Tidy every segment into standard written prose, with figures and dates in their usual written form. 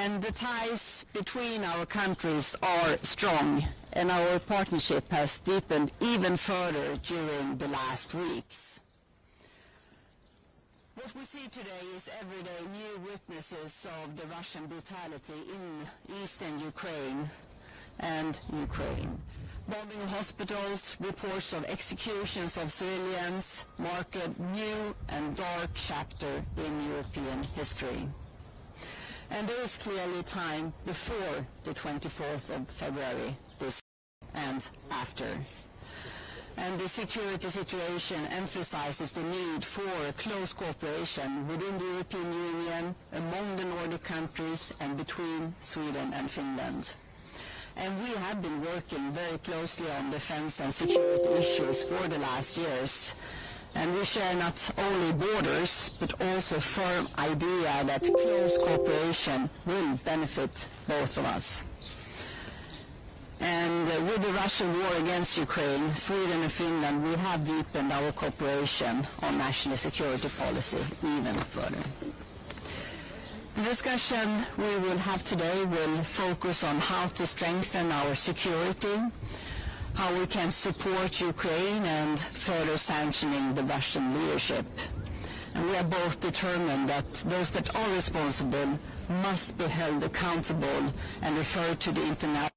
And the ties between our countries are strong, and our partnership has deepened even further during the last weeks. What we see today is everyday new witnesses of the Russian brutality in eastern Ukraine and Ukraine. Bombing of hospitals, reports of executions of civilians mark a new and dark chapter in European history. And there is clearly time before the 24th of February this and after. And the security situation emphasizes the need for close cooperation within the European Union, among the Nordic countries, and between Sweden and Finland. And we have been working very closely on defense and security issues for the last years. And we share not only borders, but also a firm idea that close cooperation will benefit both of us. And with the Russian war against Ukraine, Sweden and Finland, we have deepened our cooperation on national security policy even further. The discussion we will have today will focus on how to strengthen our security, how we can support Ukraine, and further sanctioning the Russian leadership. And we are both determined that those that are responsible must be held accountable and referred to the international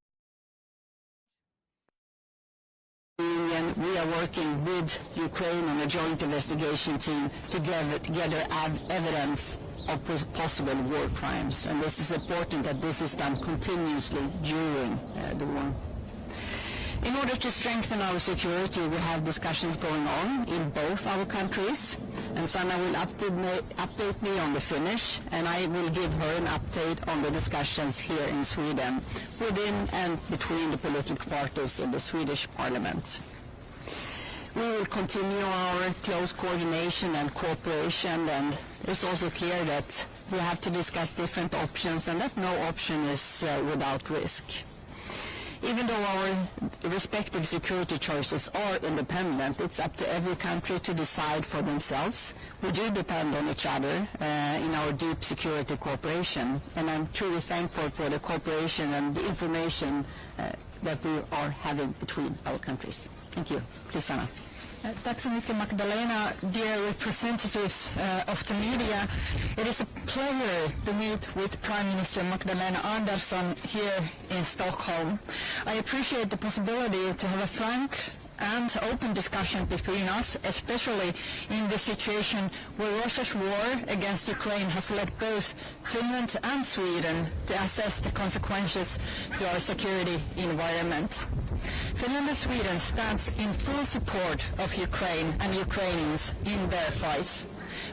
Union. We are working with Ukraine on a joint investigation team to gather evidence of possible war crimes. And this is important that this is done continuously during the war. In order to strengthen our security, we have discussions going on in both our countries. And Sanna will update me on the Finnish, and I will give her an update on the discussions here in Sweden, within and between the political parties in the Swedish Parliament. We will continue our close coordination and cooperation, and it's also clear that we have to discuss different options and that no option is without risk. Even though our respective security choices are independent, it's up to every country to decide for themselves. We do depend on each other in our deep security cooperation, and I'm truly thankful for the cooperation and the information that we are having between our countries. Thank you. Please, Sanna. Tack så mycket, Magdalena. Dear representatives of the media, it is a pleasure to meet with Prime Minister Magdalena Andersson here in Stockholm. I appreciate the possibility to have a frank and open discussion between us, especially in the situation where Russia's war against Ukraine has led both Finland and Sweden to assess the consequences to our security environment. Finland and Sweden stands in full support of Ukraine and Ukrainians in their fight.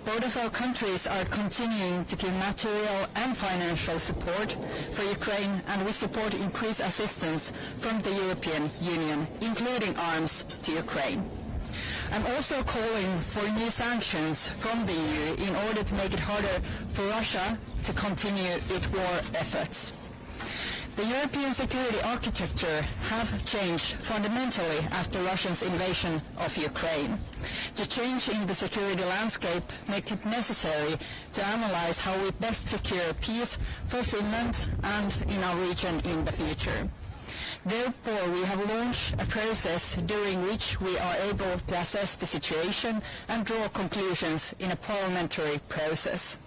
Both of our countries are continuing to give material and financial support for Ukraine, and we support increased assistance from the European Union, including arms to Ukraine. I'm also calling for new sanctions from the EU in order to make it harder for Russia to continue its war efforts. The European security architecture have changed fundamentally after Russia's invasion of Ukraine. The change in the security landscape makes it necessary to analyze how we best secure peace for Finland and in our region in the future. Therefore, we have launched a process during which we are able to assess the situation and draw conclusions in a parliamentary process.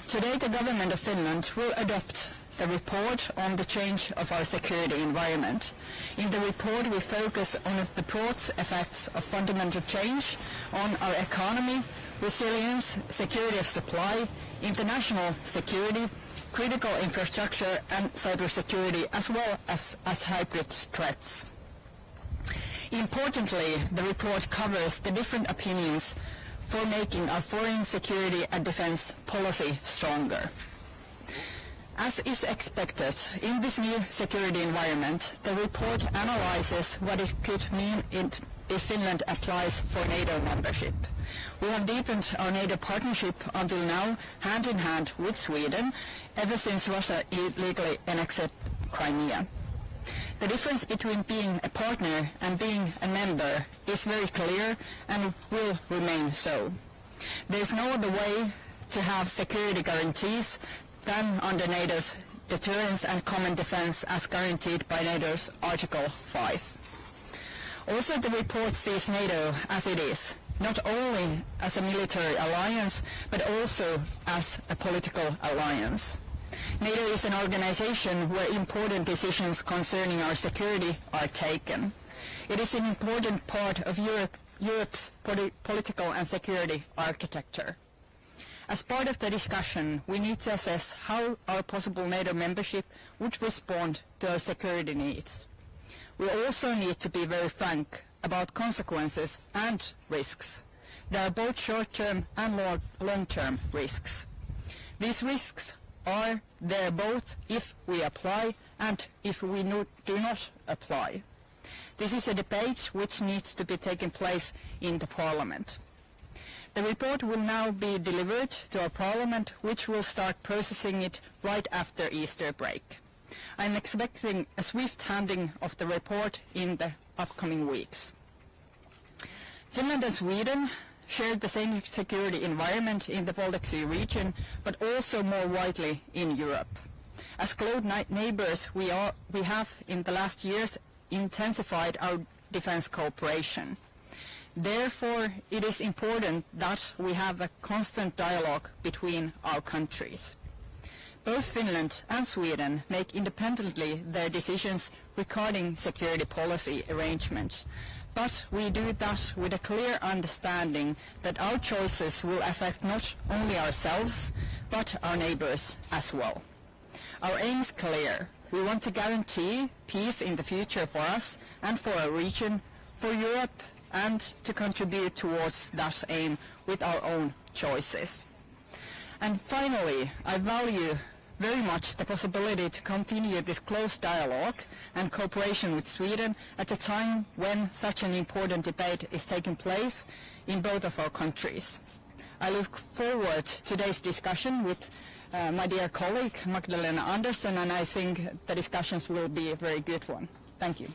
Today, the government of Finland will adopt a report on the change of our security environment. In the report, we focus on the broad effects of fundamental change on our economy, resilience, security of supply, international security, critical infrastructure and cybersecurity, as well as hybrid threats. Importantly, the report covers the different opinions for making our foreign security and defense policy stronger. As is expected, in this new security environment, the report analyzes what it could mean if Finland applies for NATO membership. We have deepened our NATO partnership until now, hand in hand with Sweden, ever since Russia illegally annexed Crimea. The difference between being a partner and being a member is very clear and will remain so. There is no other way to have security guarantees than under NATO's deterrence and common defense as guaranteed by NATO's Article 5. Also, the report sees NATO as it is, not only as a military alliance, but also as a political alliance. NATO is an organization where important decisions concerning our security are taken. It is an important part of Europe's political and security architecture. As part of the discussion, we need to assess how our possible NATO membership would respond to our security needs. We also need to be very frank about consequences and risks. There are both short-term and long-term risks. These risks are there both if we apply and if we do not apply. This is a debate which needs to be taken place in the Parliament. The report will now be delivered to our Parliament, which will start processing it right after Easter break. I am expecting a swift handing of the report in the upcoming weeks. Finland and Sweden share the same security environment in the Baltic Sea region, but also more widely in Europe. As close neighbors, we have in the last years intensified our defense cooperation. Therefore, it is important that we have a constant dialogue between our countries. Both Finland and Sweden make independently their decisions regarding security policy arrangements, but we do that with a clear understanding that our choices will affect not only ourselves, but our neighbors as well. Our aim is clear. We want to guarantee peace in the future for us and for our region, for Europe, and to contribute towards that aim with our own choices. And finally, I value very much the possibility to continue this close dialogue and cooperation with Sweden at a time when such an important debate is taking place in both of our countries. I look forward to today's discussion with my dear colleague Magdalena Andersson, and I think the discussions will be a very good one. Thank you.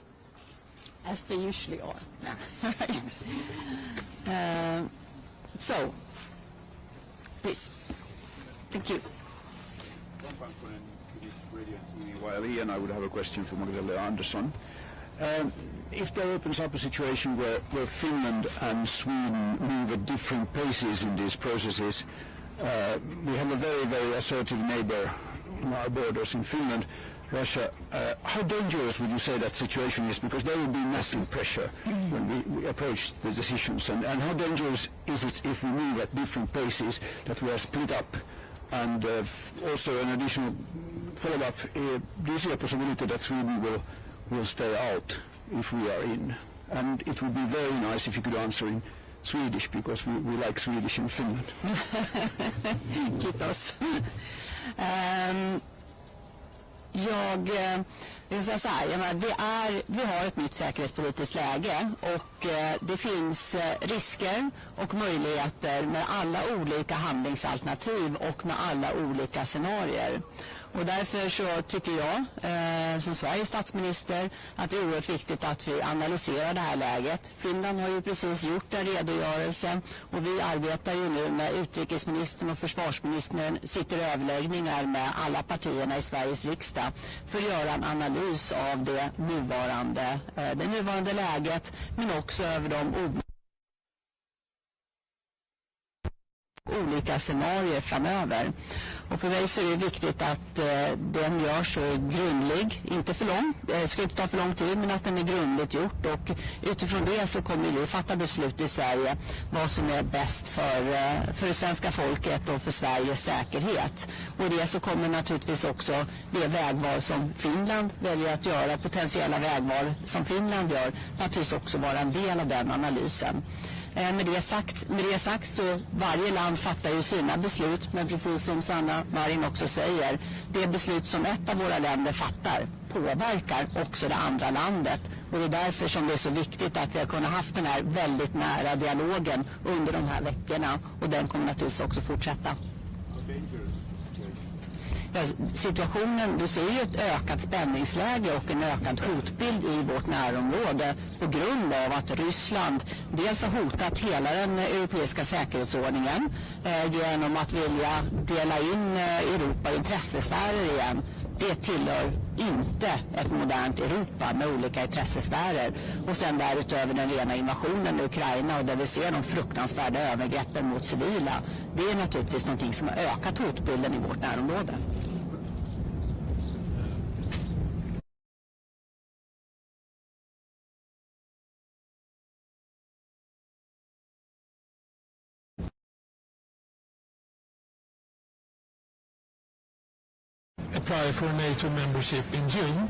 As they usually are. Right. So, please. Thank you. And I would have a question for Magdalena Andersson. If there opens up a situation where Finland and Sweden move at different paces in these processes, we have a very, very assertive neighbor on our borders in Finland, Russia. How dangerous would you say that situation is? Because there will be massive pressure when we approach the decisions. And how dangerous is it if we move at different paces, that we are split up? And also an additional follow-up, do you see a possibility that Sweden will stay out if we are in? And it would be very nice if you could answer in Swedish, because we like Swedish in Finland. Kiitos. Jag vill säga så här, vi har ett nytt säkerhetspolitiskt läge och det finns risker och möjligheter med alla olika handlingsalternativ och med alla olika scenarier. Och därför så tycker jag som Sveriges statsminister att det är oerhört viktigt att vi analyserar det här läget. Finland har ju precis gjort en redogörelse och vi arbetar ju nu med utrikesministern och försvarsministern, sitter i överläggningar med alla partierna i Sveriges riksdag för att göra en analys av det nuvarande läget, men också över de olika scenarier framöver. Och för mig så är det viktigt att den görs så grundlig, inte för lång, det ska inte ta för lång tid, men att den är grundligt gjort, och utifrån det så kommer vi fatta beslut i Sverige vad som är bäst för det svenska folket och för Sveriges säkerhet. Och det så kommer naturligtvis också det vägval som Finland väljer att göra, potentiella vägval som Finland gör, naturligtvis också vara en del av den analysen. Med det sagt så varje land fattar ju sina beslut, men precis som Sanna Marin också säger, det beslut som ett av våra länder fattar påverkar också det andra landet, och det är därför som det är så viktigt att vi har kunnat haft den här väldigt nära dialogen under de här veckorna, och den kommer naturligtvis också fortsätta. situationen, vi ser ju ett ökat spänningsläge och en ökad hotbild i vårt närområde på grund av att Ryssland dels har hotat hela den europeiska säkerhetsordningen genom att vilja dela in Europa i intressesfärer igen. Det tillhör inte ett modernt Europa med olika intressesfärer. Och sen därutöver den rena invasionen i Ukraina och där vi ser de fruktansvärda övergreppen mot civila. Det är naturligtvis någonting som har ökat hotbilden i vårt närområde. Apply for NATO membership in June.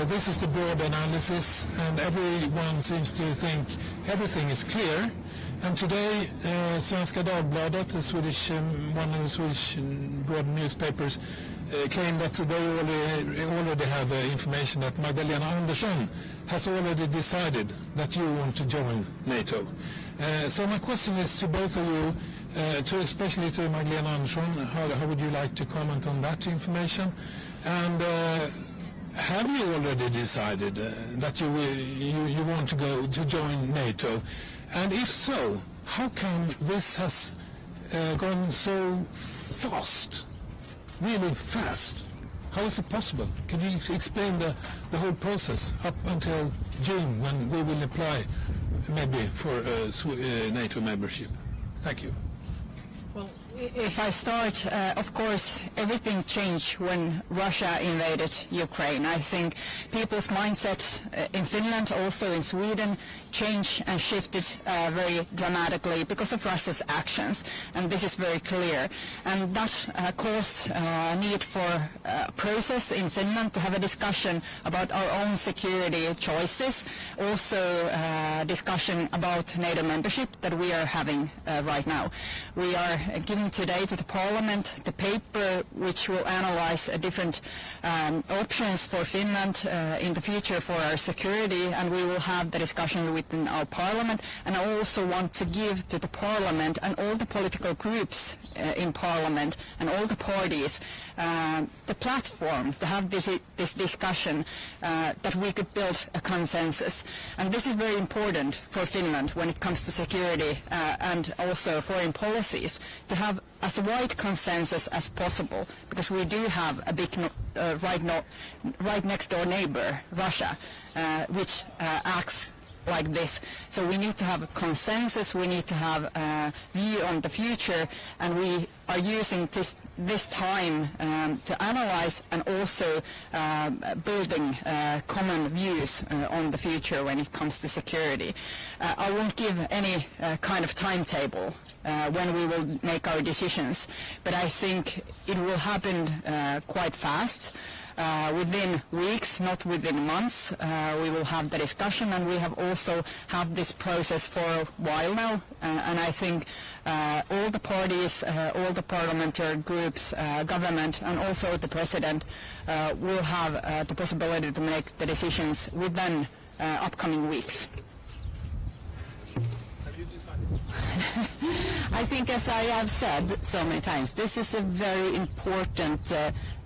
This is the broad analysis, and everyone seems to think everything is clear. And today, Svenska Dagbladet, the Swedish, one of the Swedish broad newspapers, claim that they already have information that Magdalena Andersson has already decided that you want to join NATO. So my question is to both of you, especially to Magdalena Andersson, how would you like to comment on that information? And have you already decided that you want to go to join NATO? And if so, how come this has gone so fast, really fast? How is it possible? Can you explain the whole process up until June when we will apply maybe for NATO membership? Thank you. Well, if I start, of course, everything changed when Russia invaded Ukraine. I think people's mindset in Finland, also in Sweden, changed and shifted very dramatically because of Russia's actions, and this is very clear. And that caused need for a process in Finland to have a discussion about our own security choices, also discussion about NATO membership that we are having right now. We are giving today to the Parliament the paper which will analyze different options for Finland in the future for our security, and we will have the discussion within our Parliament. And I also want to give to the Parliament and all the political groups in Parliament and all the parties the platform to have this discussion that we could build a consensus. And this is very important for Finland when it comes to security and also foreign policies, to have as wide consensus as possible, because we do have a big right next door neighbor, Russia, which acts like this. So we need to have a consensus, we need to have a view on the future, and we are using this time to analyze and also building common views on the future when it comes to security. I won't give any kind of timetable when we will make our decisions, but I think it will happen quite fast. Within weeks, not within months, we will have the discussion, and we have also had this process for a while now, and I think all the parties, all the parliamentary groups, government, and also the president will have the possibility to make the decisions within upcoming weeks. Have you decided? I think, as I have said so many times, this is a very important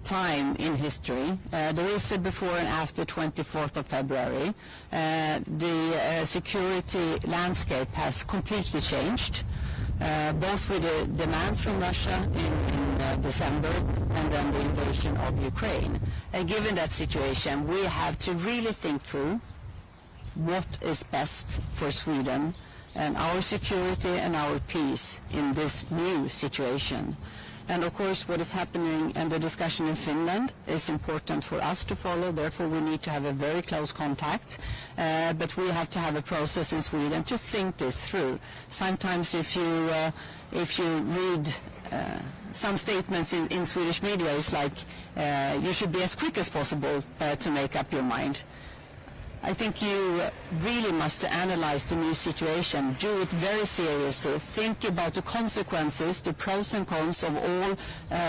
time in history. There is a before and after 24th of February. The security landscape has completely changed, both with the demands from Russia in December and then the invasion of Ukraine. And given that situation, we have to really think through what is best for Sweden and our security and our peace in this new situation. And of course what is happening and the discussion in Finland is important for us to follow, therefore we need to have a very close contact, but we have to have a process in Sweden to think this through. Sometimes if you read some statements in Swedish media, it's like you should be as quick as possible to make up your mind. I think you really must analyze the new situation, do it very seriously, think about the consequences, the pros and cons of all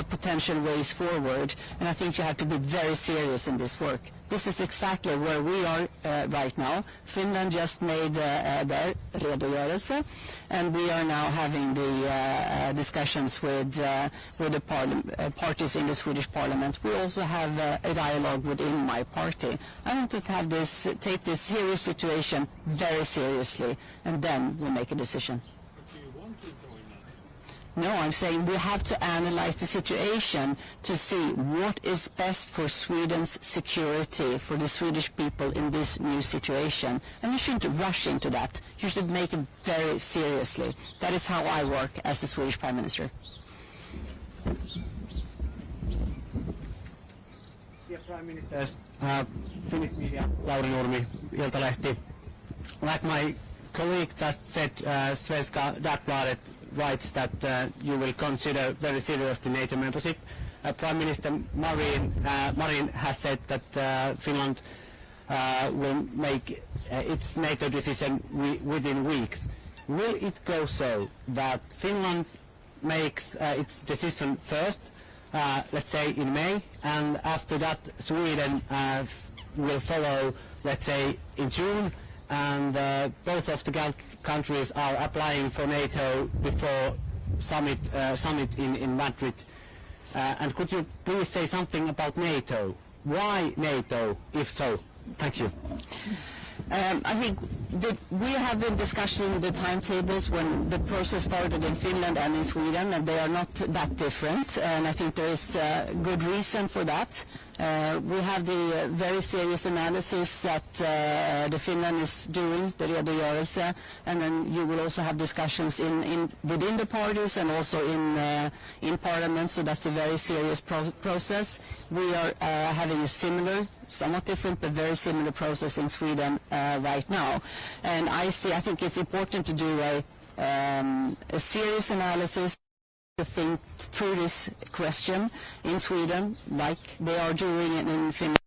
potential ways forward, and I think you have to be very serious in this work. This is exactly where we are right now. Finland just made their redogörelse, and we are now having the discussions with the parties in the Swedish Parliament. We also have a dialogue within my party. I want to have take this serious situation very seriously, and then we make a decision. No, I'm saying we have to analyze the situation to see what is best for Sweden's security, for the Swedish people in this new situation. And you shouldn't rush into that. You should make it very seriously. That is how I work as the Swedish Prime Minister. Dear Prime Ministers, Finnish media, Lauri Nurmi, Iltalehti. Like my colleague just said, Svenska Dagbladet writes that you will consider very seriously NATO membership. Prime Minister Marin has said that Finland will make its NATO decision within weeks. Will it go so that Finland makes its decision first, let's say in May, and after that Sweden will follow, let's say, in June, and both of the countries are applying for NATO before summit in Madrid. And could you please say something about NATO? Why NATO, if so? Thank you. I think that we have been discussing the timetables when the process started in Finland and in Sweden, and they are not that different, and I think there is good reason for that. We have the very serious analysis that the Finland is doing, the redogörelse, and then you will also have discussions within the parties and also in Parliament, so that's a very serious process. We are having a similar, somewhat different but very similar process in Sweden right now, and I think it's important to do a serious analysis to think through this question in Sweden, like they are doing it in Finland,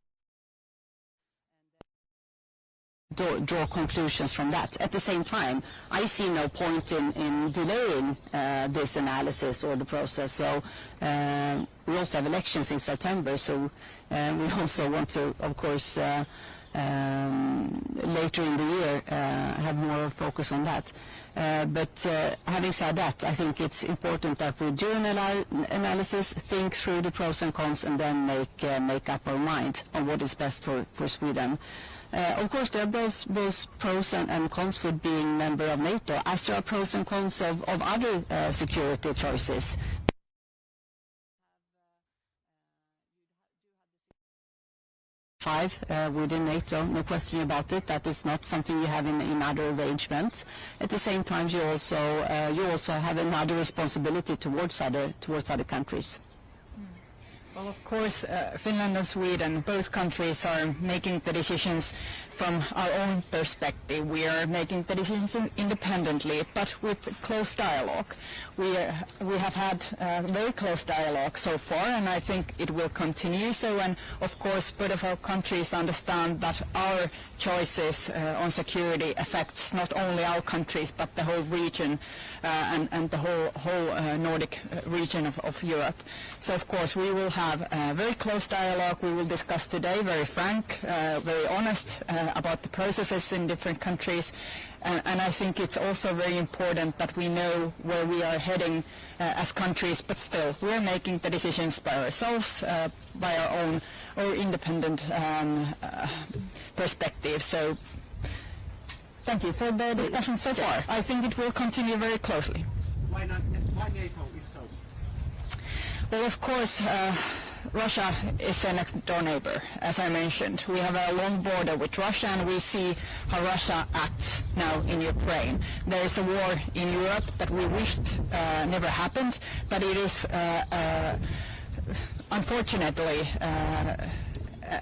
draw conclusions from that. At the same time, I see no point in delaying this analysis or the process. So we also have elections in September, so we also want to, of course, later in the year have more focus on that. But having said that, I think it's important that we do an analysis, think through the pros and cons, and then make up our mind on what is best for Sweden. Of course, there are both pros and cons with being member of NATO, as there are pros and cons of other security choices. Within NATO, no question about it. That is not something you have in other arrangements. At the same time, you also have another responsibility towards other countries. Well, of course, Finland and Sweden, both countries are making the decisions from our own perspective. We are making the decisions independently, but with close dialogue. We have had very close dialogue so far, and I think it will continue so. And of course, both of our countries understand that our choices on security affects not only our countries but the whole region and the whole Nordic region of Europe. So of course, we will have a very close dialogue. We will discuss today, very frank, very honest, about the processes in different countries, and I think it's also very important that we know where we are heading as countries, but still we are making the decisions by ourselves, by our own or independent perspective. So thank you for the discussion so far. I think it will continue very closely. Why NATO, if so? Well, of course, Russia is a next-door neighbor, as I mentioned. We have a long border with Russia, and we see how Russia acts now in Ukraine. There is a war in Europe that we wished never happened, but it is unfortunately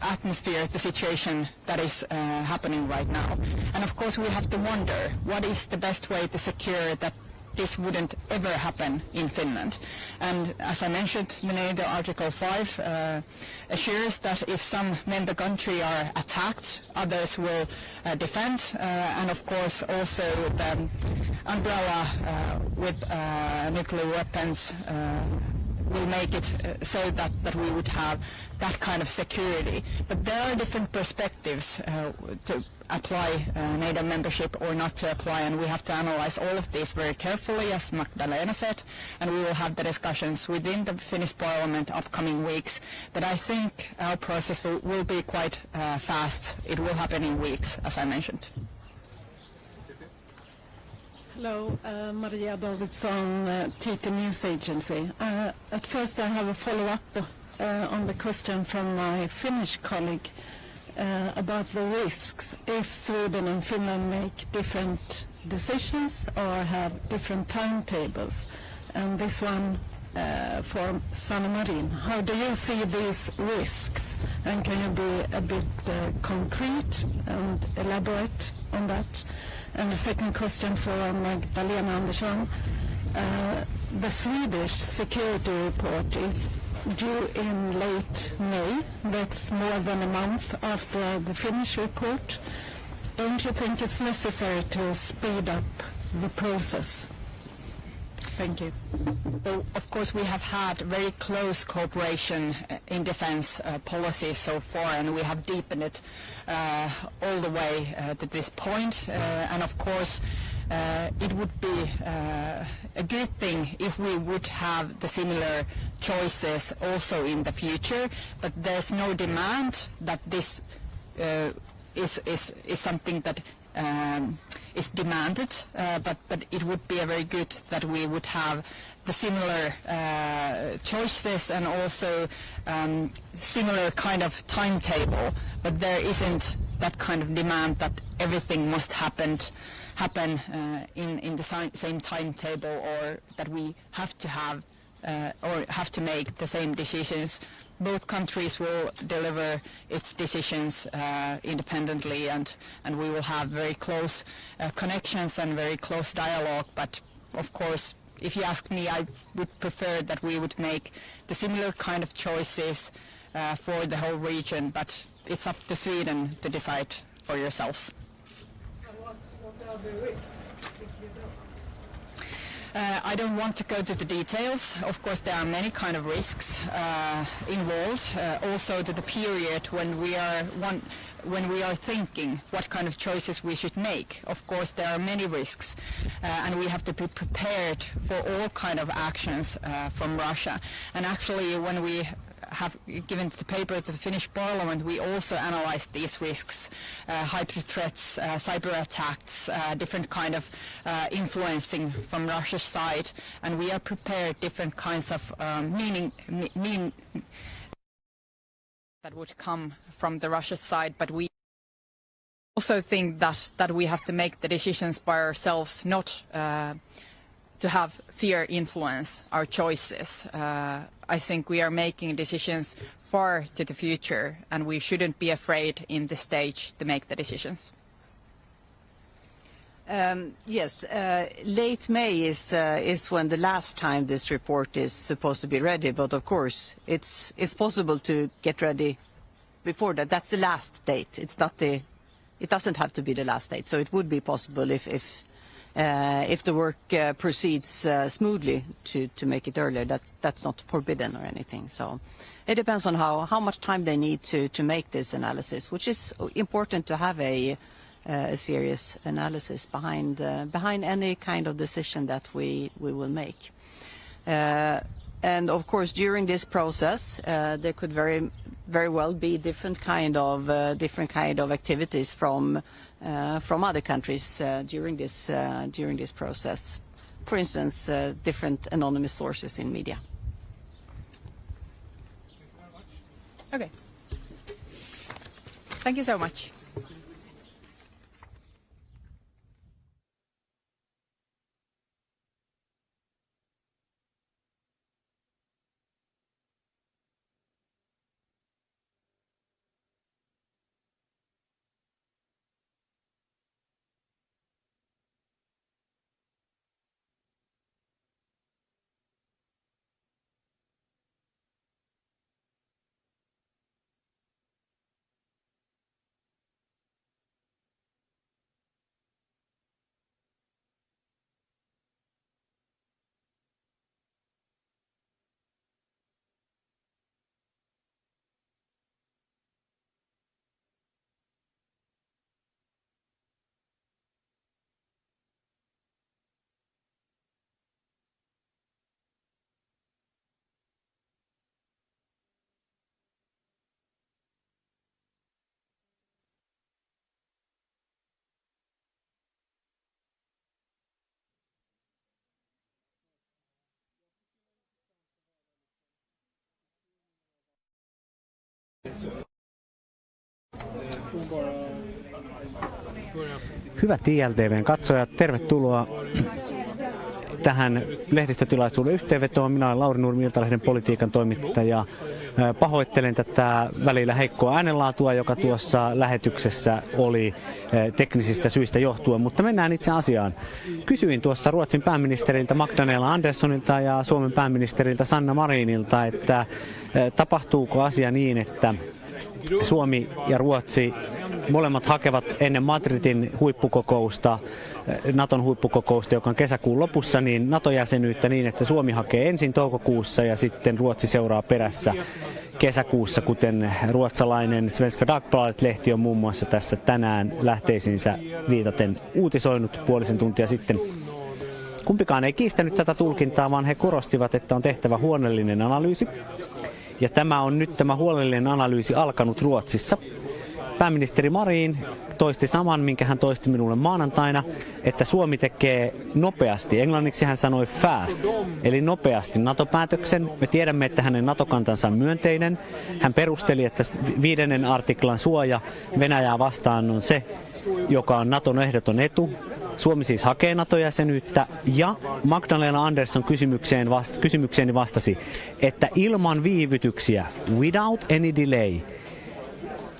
atmosphere, the situation that is happening right now. And of course we have to wonder what is the best way to secure that this wouldn't ever happen in Finland. And as I mentioned, the NATO Article 5 assures that if some member country are attacked, others will defend, and of course also the umbrella with nuclear weapons will make it so that we would have that kind of security. But there are different perspectives to apply NATO membership or not to apply, and we have to analyze all of these very carefully, as Magdalena said, and we will have the discussions within the Finnish Parliament upcoming weeks. But I think our process will be quite fast. It will happen in weeks, as I mentioned. Hello, Maria Davidsson, TT News Agency. At first I have a follow-up on the question from my Finnish colleague about the risks if Sweden and Finland make different decisions or have different timetables. And this one for Sanna Marin. How do you see these risks? And can you be a bit concrete and elaborate on that? And the second question for Magdalena Andersson. The Swedish security report is due in late May. That's more than a month after the Finnish report. Don't you think it's necessary to speed up the process? Thank you. Well, of course, we have had very close cooperation in defense policy so far, and we have deepened it all the way to this point. And of course, it would be a good thing if we would have the similar choices also in the future, but there's no demand that this is something that is demanded, but it would be a very good that we would have the similar choices and also similar kind of timetable, but there isn't that kind of demand that everything must happen in the same timetable, or that we have to have or have to make the same decisions. Both countries will deliver its decisions independently, and we will have very close connections and very close dialogue. But of course, if you ask me, I would prefer that we would make the similar kind of choices for the whole region, but it's up to Sweden to decide for yourselves. What are the risks if you don't? I don't want to go to the details. Of course, there are many kind of risks involved. Also, to the period when we are thinking what kind of choices we should make. Of course, there are many risks, and we have to be prepared for all kind of actions from Russia. And actually, when we have given the paper to the Finnish Parliament, we also analyzed these risks, hybrid threats, cyber attacks, different kind of influencing from Russia's side, and we are prepared different kinds of meaning that would come from the Russian side, but we also think that we have to make the decisions by ourselves, not to have fear influence our choices. I think we are making decisions far to the future, and we shouldn't be afraid in this stage to make the decisions. Yes, late May is when the last time this report is supposed to be ready. But of course, it's possible to get ready before that. That's the last date. It's not the. It doesn't have to be the last date. So it would be possible if the work proceeds smoothly to make it earlier. That's not forbidden or anything. So it depends on how much time they need to make this analysis, which is important to have a serious analysis behind any kind of decision that we will make. And of course, during this process, there could very well be different kind of activities from other countries during this process. For instance, different anonymous sources in media. Okay. Thank you so much. Hyvät ILTV:n katsojat, tervetuloa tähän lehdistötilaisuuden yhteenvetoon. Minä olen Lauri Nurmi, Iltalehden politiikan toimittaja. Pahoittelen tätä välillä heikkoa äänenlaatua, joka tuossa lähetyksessä oli teknisistä syistä johtuen, mutta mennään itse asiaan. Kysyin tuossa Ruotsin pääministeriltä Magdalena Anderssonilta ja Suomen pääministeriltä Sanna Marinilta, että tapahtuuko asia niin, että Suomi ja Ruotsi molemmat hakevat ennen Madridin huippukokousta, Naton huippukokousta, joka on kesäkuun lopussa, niin NATO-jäsenyyttä niin, että Suomi hakee ensin toukokuussa ja sitten Ruotsi seuraa perässä kesäkuussa, kuten ruotsalainen Svenska Dagbladet-lehti on muun muassa tässä tänään lähteisiinsä viitaten uutisoinut puolisen tuntia sitten. Kumpikaan ei kiistänyt tätä tulkintaa, vaan he korostivat, että on tehtävä huolellinen analyysi. Ja tämä huolellinen analyysi alkanut Ruotsissa. Pääministeri Marin toisti saman, minkä hän toisti minulle maanantaina, että Suomi tekee nopeasti, englanniksi hän sanoi fast, eli nopeasti NATO-päätöksen. Me tiedämme, että hänen NATO-kantansa on myönteinen. Hän perusteli, että 5. artiklan suoja Venäjää vastaan on se, joka on Naton ehdoton etu. Suomi siis hakee NATO-jäsenyyttä ja Magdalena Andersson kysymykseeni vastasi, että ilman viivytyksiä, without any delay,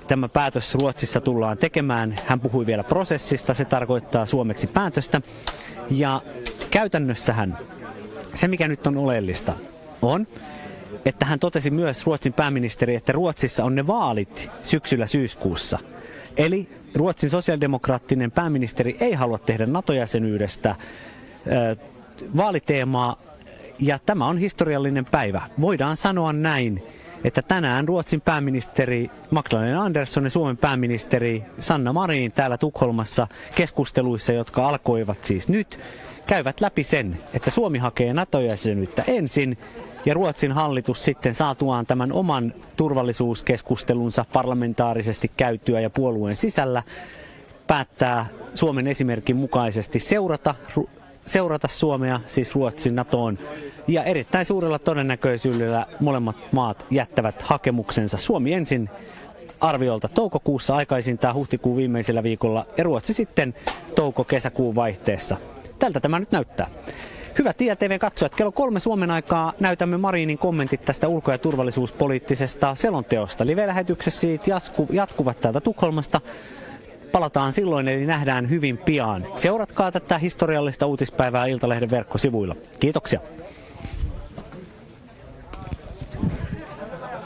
tämä päätös Ruotsissa tullaan tekemään. Hän puhui vielä prosessista, se tarkoittaa suomeksi päätöstä. Ja käytännössähän se, mikä nyt on oleellista, on, että hän totesi myös Ruotsin pääministeri, että Ruotsissa on ne vaalit syksyllä syyskuussa. Eli Ruotsin sosiaalidemokraattinen pääministeri ei halua tehdä NATO-jäsenyydestä vaaliteemaa, ja tämä on historiallinen päivä. Voidaan sanoa näin, että tänään Ruotsin pääministeri Magdalena Andersson ja Suomen pääministeri Sanna Marin täällä Tukholmassa keskusteluissa, jotka alkoivat siis nyt, käyvät läpi sen, että Suomi hakee NATO-jäsenyyttä ensin ja Ruotsin hallitus sitten saatuaan tämän oman turvallisuuskeskustelunsa parlamentaarisesti käytyä ja puolueen sisällä päättää Suomen esimerkin mukaisesti seurata Suomea, siis Ruotsin NATOon, ja erittäin suurella todennäköisyydellä molemmat maat jättävät hakemuksensa. Suomi ensin arviolta toukokuussa, aikaisintaan huhtikuun viimeisellä viikolla, ja Ruotsi sitten touko-kesäkuun vaihteessa. Tältä tämä nyt näyttää. Hyvät ILTV-katsojat, kello 3 Suomen aikaa näytämme Marinin kommentit tästä ulko- ja turvallisuuspoliittisesta selonteosta. Live-lähetyksessä siitä jatkuvat täältä Tukholmasta. Palataan silloin, eli nähdään hyvin pian. Seuratkaa tätä historiallista uutispäivää Iltalehden verkkosivuilla. Kiitoksia.